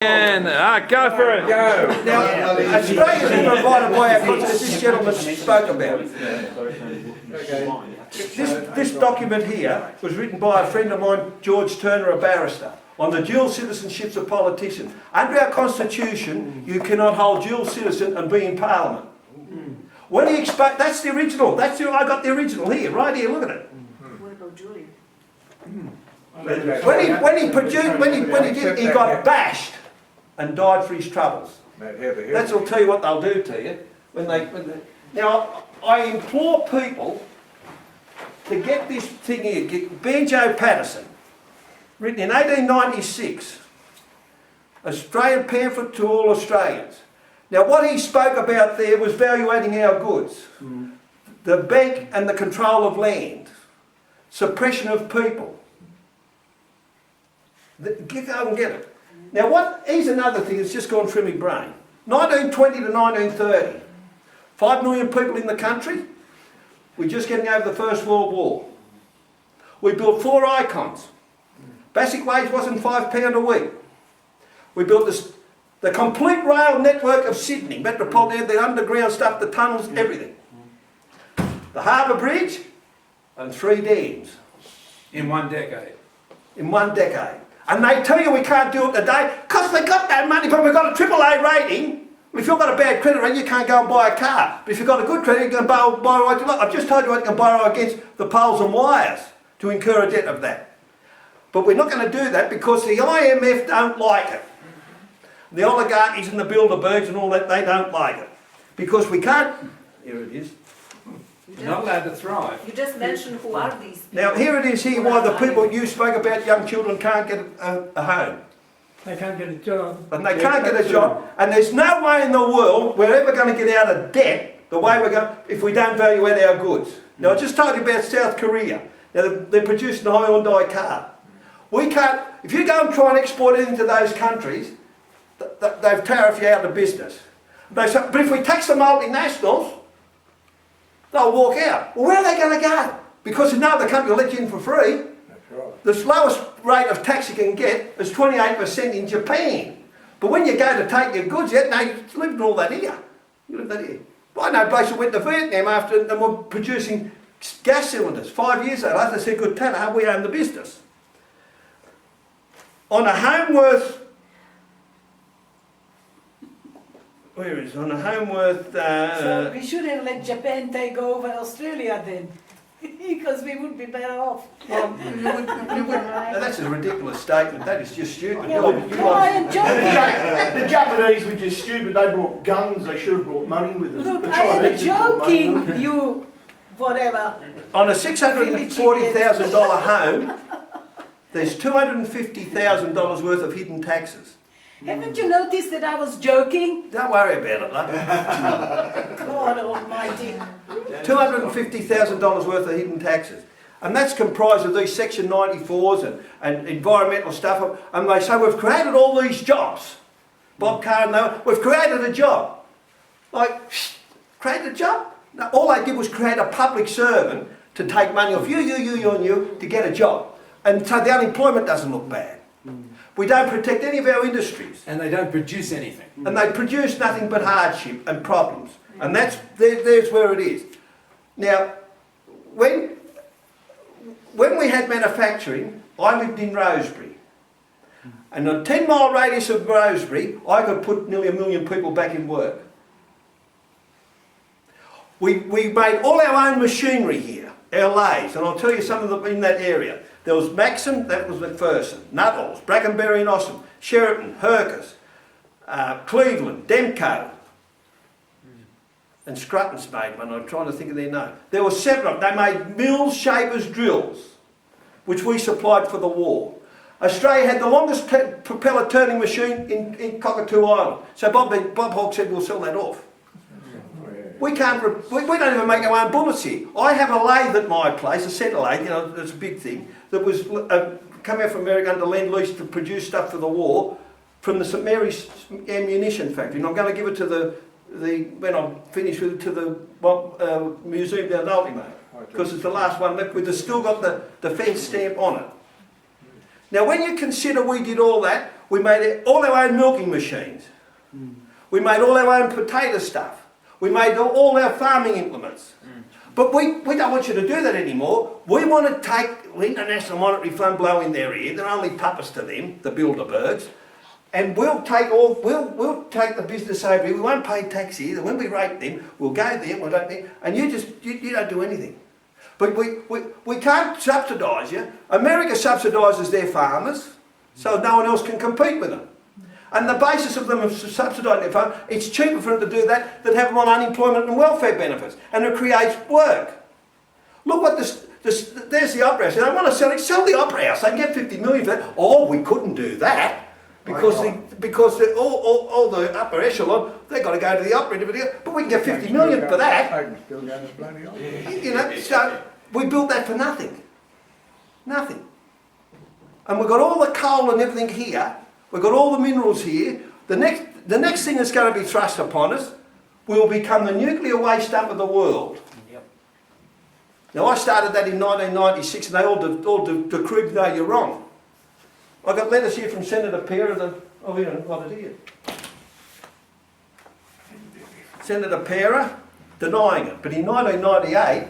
And go for it. Go. Now, Australia's been provided by our constitution, as this gentleman spoke about. This document here was written by a friend of mine, George Turner, a barrister, on the dual citizenships of politicians. Under our constitution, you cannot hold dual citizen and be in Parliament. When he spoke, that's the original. I got the original here, right here. Look at it. What about Julie? When he did, he got bashed and died for his troubles. That'll tell you what they'll do to you now. I implore people to get this thing here. Get Banjo Patterson, written in 1896, Australian pamphlet to all Australians. Now, what he spoke about there was valuating our goods, the bank and the control of land, suppression of people. Go and get it. Now, here's another thing that's just gone through my brain. 1920 to 1930, 5 million people in the country. We're just getting over the First World War. We built 4 icons. Basic wage wasn't £5 a week. We built the complete rail network of Sydney, metropolitan, the underground stuff, the tunnels, everything. The Harbour Bridge and 3 dams. In 1 decade. In 1 decade. And they tell you we can't do it today because they got that money, but we've got a AAA rating. If you've got a bad credit rating, you can't go and buy a car. But if you've got a good credit, you can borrow right to lot. I've just told you what you can borrow against the poles and wires to incur a debt of that. But we're not going to do that because the IMF don't like it. The oligarchies and the Bilderbergs and all that, they don't like it. Because we can't... Here it is. You're not allowed to thrive. You just mentioned who are these people. Now here it is here why the people you spoke about, young children, can't get a home. They can't get a job. And they can't get a job. And there's no way in the world we're ever going to get out of debt the way we're going if we don't value out our goods. Now I just told you about South Korea. Now they're producing a Hyundai car. We can't, if you go and try and export it into those countries, they've tariffed you out of business. But if we tax the multinationals, they'll walk out. Well, where are they going to go? Because no other country will let you in for free. That's right. The lowest rate of tax you can get is 28% in Japan. But when you go to take your goods out, no, you live in all that here. You live that here. I know blokes that went to Vietnam after and were producing gas cylinders. 5 years later, they said, good Tanner, we own the business. On a home worth... Where is it? On a home worth... So we should have let Japan take over Australia then, because we would be better off. Well, now, that's a ridiculous statement. That is just stupid. Yeah, no, I am joking. The Japanese were just stupid. They brought guns. They should have brought money with them. Look, The I am Chinese brought money with them. joking, you whatever. On a $640,000 home, there's $250,000 worth of hidden taxes. Haven't you noticed that I was joking? Don't worry about it, love. God almighty. $250,000 worth of hidden taxes. And that's comprised of these Section 94s and environmental stuff. And they say, we've created all these jobs. Bob Carr, we've created a job. Like, created a job? No, all they did was create a public servant to take money off you, and you, to get a job. And so the unemployment doesn't look bad. We don't protect any of our industries. And they don't produce anything. And they produce nothing but hardship and problems. And there's where it is. Now, when we had manufacturing, I lived in Rosebery. And on a 10-mile radius of Rosebery, I could put nearly 1 million people back in work. We made all our own machinery here, our lathes, and I'll tell you some of them in that area. There was Maxim, that was McPherson, Nuttall's, Brackenbury and Ossum, Sheraton, Hercus, Cleveland, Demco, and Scrutton's made one. I'm trying to think of their name. There were 7 of them. They made mills, shapers, drills, which we supplied for the war. Australia had the longest propeller turning machine in Cockatoo Island. So Bob Hawke said we'll sell that off. We don't even make our own bullets here. I have a lathe at my place, a centre lathe, you know, it's a big thing, that was come out from America under Lend-Lease to produce stuff for the war from the St Mary's ammunition factory. And I'm going to give it to when I'm finished with it, to the museum down at Ultimo, because it's the last one left with still got the defence stamp on it. Now when you consider we did all that, we made all our own milking machines. We made all our own potato stuff. We made all our farming implements. But we don't want you to do that anymore. We want to take the International Monetary Fund, blow in their ear. They're only puppets to them, the Bilderbergs. And we'll take the business over here. We won't pay tax here. When we rate them, we'll go there, we'll don't there, and you don't do anything. But we can't subsidise you. America subsidises their farmers, so no one else can compete with them. And the basis of them subsidising their farm, it's cheaper for them to do that than have them on unemployment and welfare benefits. And it creates work. Look what there's the Opera House. They want to sell the Opera House. They can get 50 million for that. Oh, we couldn't do that. Because all the upper echelon, they've got to go to the opera, but we can get 50 million for that. I can still go to bloody opera. You know, so we built that for nothing. Nothing. And we've got all the coal and everything here. We've got all the minerals here. The next thing that's going to be thrust upon us will become the nuclear waste dump of the world. Yep. Now I started that in 1996 and they all decreed, no, you're wrong. I got letters here from Senator Pera, got it here. Senator Pera denying it, but in 1998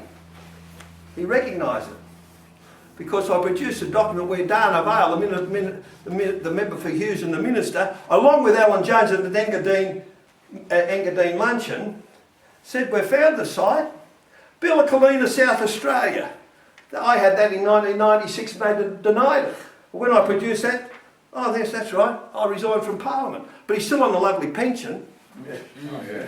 he recognised it. Because I produced a document where Dana Vale, the member for Hughes and the minister, along with Alan Jones at the Engadine luncheon, said, "We've found the site, Billacolina, South Australia." I had that in 1996 and they denied it. When I produced that, oh yes, that's right, I resigned from Parliament. But he's still on a lovely pension.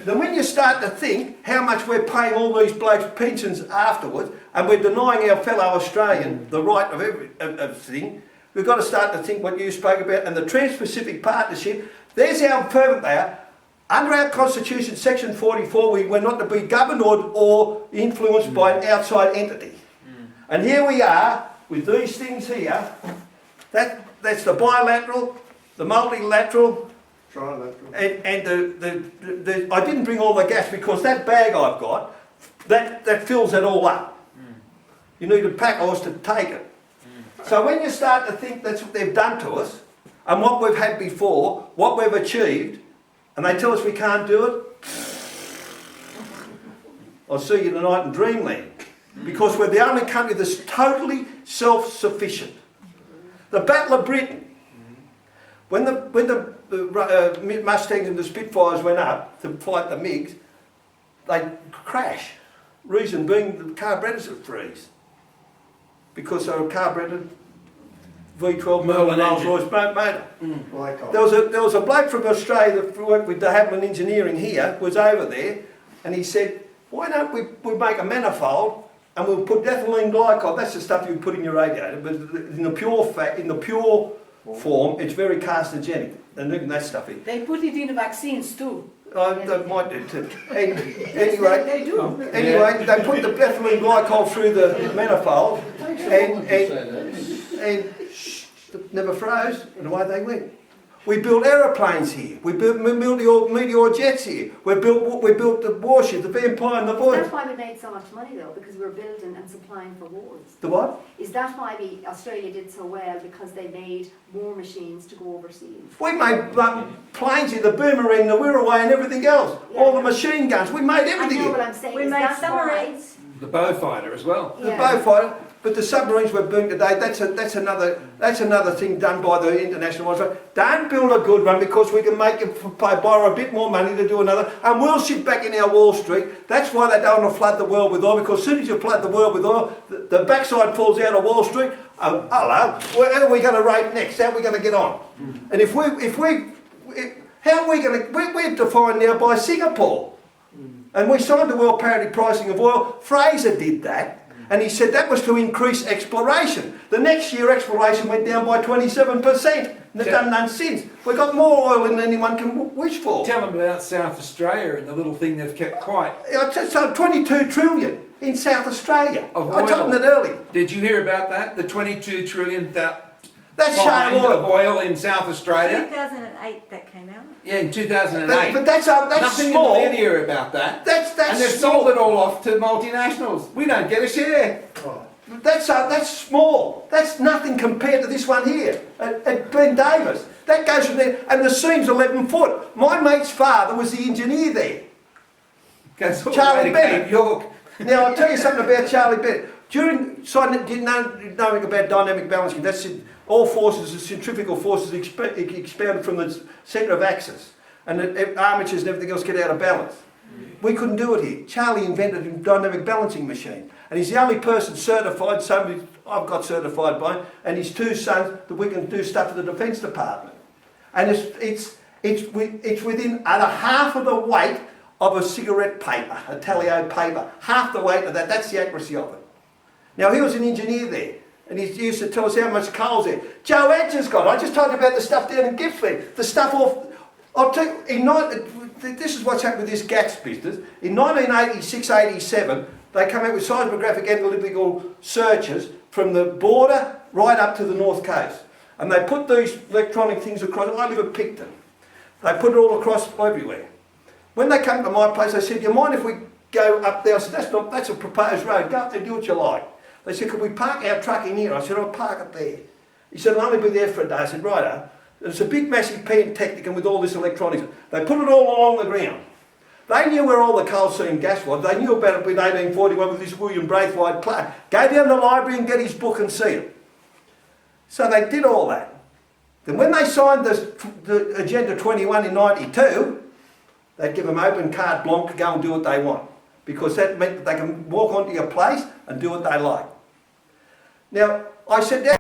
Then when you start to think how much we're paying all these blokes pensions afterwards, and we're denying our fellow Australian the right of everything, we've got to start to think what you spoke about. And the Trans-Pacific Partnership, there's how fervent they are. Under our Constitution, Section 44, we're not to be governed or influenced by an outside entity. And here we are with these things here. That's the bilateral, the multilateral, Trilateral. and the I didn't bring all the gas because that bag I've got, that fills it all up. You need a pack horse to take it. So when you start to think that's what they've done to us, and what we've had before, what we've achieved, and they tell us we can't do it, I'll see you tonight in dreamland. Because we're the only country that's totally self-sufficient. The Battle of Britain, when the Mustangs and the Spitfires went up to fight the MiGs, they crash. Reason being the carburettors would freeze. Because they were carburetted V12 Merlin Rolls-Royce motor. There was a bloke from Australia that worked with de Havilland Engineering here, was over there, and he said, why don't we make a manifold and we'll put ethylene glycol, that's the stuff you put in your radiator, but in the pure form, it's very carcinogenic. And even that stuff in. They put it in vaccines too. They might do too. And, They anyway, do. they put the ethylene glycol through the manifold and never froze, and away they went. We built aeroplanes here. We built Meteor jets here. We built the warship, the Vampire and the Voyager. That's why we made so much money though, because we were building and supplying for wars. The what? Is that why Australia did so well? Because they made war machines to go overseas? We made planes here, the Boomerang, the Wirraway and everything else. Yeah. All the machine guns. We made I everything know here. what I'm saying. We Is made that why- submarines. The Beaufighter as well. The Yeah. Beaufighter, but the submarines we're building today, that's another thing done by the International Monetary Fund. Don't build a good one because we can make it borrow a bit more money to do another, and we'll sit back in our Wall Street. That's why they don't want to flood the world with oil, because as soon as you flood the world with oil, the backside falls out of Wall Street. Hello, how are we going to rate next? How are we going to get on? And how are we going to? We're defined now by Singapore. And we signed the world parity pricing of oil. Fraser did that. And he said that was to increase exploration. The next year exploration went down by 27%. And they've done none since. We've got more oil than anyone can wish for. Tell them about South Australia and the little thing they've kept quiet. So 22 trillion in South Australia. Of I told them that earlier. Did you hear about that? The 22 trillion That's find shale of oil. oil in South Australia? 2008 that came out. Yeah, in 2008. But that's Nothing small. in the media about that. That's and they've small. sold it all off to multinationals. We don't get a share. that's small. That's nothing compared to this one here at Glen Davis. That goes from there, and the seam's 11 foot. My mate's father was the engineer there. Goes all the Charlie way to Bennett. Cape York. Now I'll tell you something about Charlie Bennett. So I didn't know nothing about dynamic balancing. That's it. All forces, the centrifugal forces expanded from the centre of axis, and the armatures and everything else get out of balance. We couldn't do it here. Charlie invented a dynamic balancing machine, and he's the only person certified. Somebody I've got certified by him, and his two sons, that we can do stuff for the Defence Department. And it's within a half of the weight of a cigarette paper, a Talio paper. Half the weight of that. That's the accuracy of it. Now he was an engineer there, and he used to tell us how much coal's there. Joe Edger's got it. I just told you about the stuff down in Gippsland. The stuff off. I'll tell you, this is what's happened with this gas business. In 1986-87, they come out with seismographic analytical searches from the border right up to the north coast. And they put these electronic things across. I live at Picton. They put it all across everywhere. When they come to my place, they said, "Do you mind if we go up there?" I said, that's a proposed road. Go up there, do what you like. They said, "Could we park our truck in here?" I said, "I'll park it there." He said, "I'll only be there for a day." I said, "Righto." It's a big massive Pantechnicon with all this electronics. They put it all along the ground. They knew where all the coal seam gas was. They knew about it in 1841 with this William Braithwaite plaque. Go down to the library and get his book and see it. So they did all that. Then when they signed the Agenda 21 in 92, they'd give them open carte blanche to go and do what they want. Because that meant that they can walk onto your place and do what they like. Now, I said that.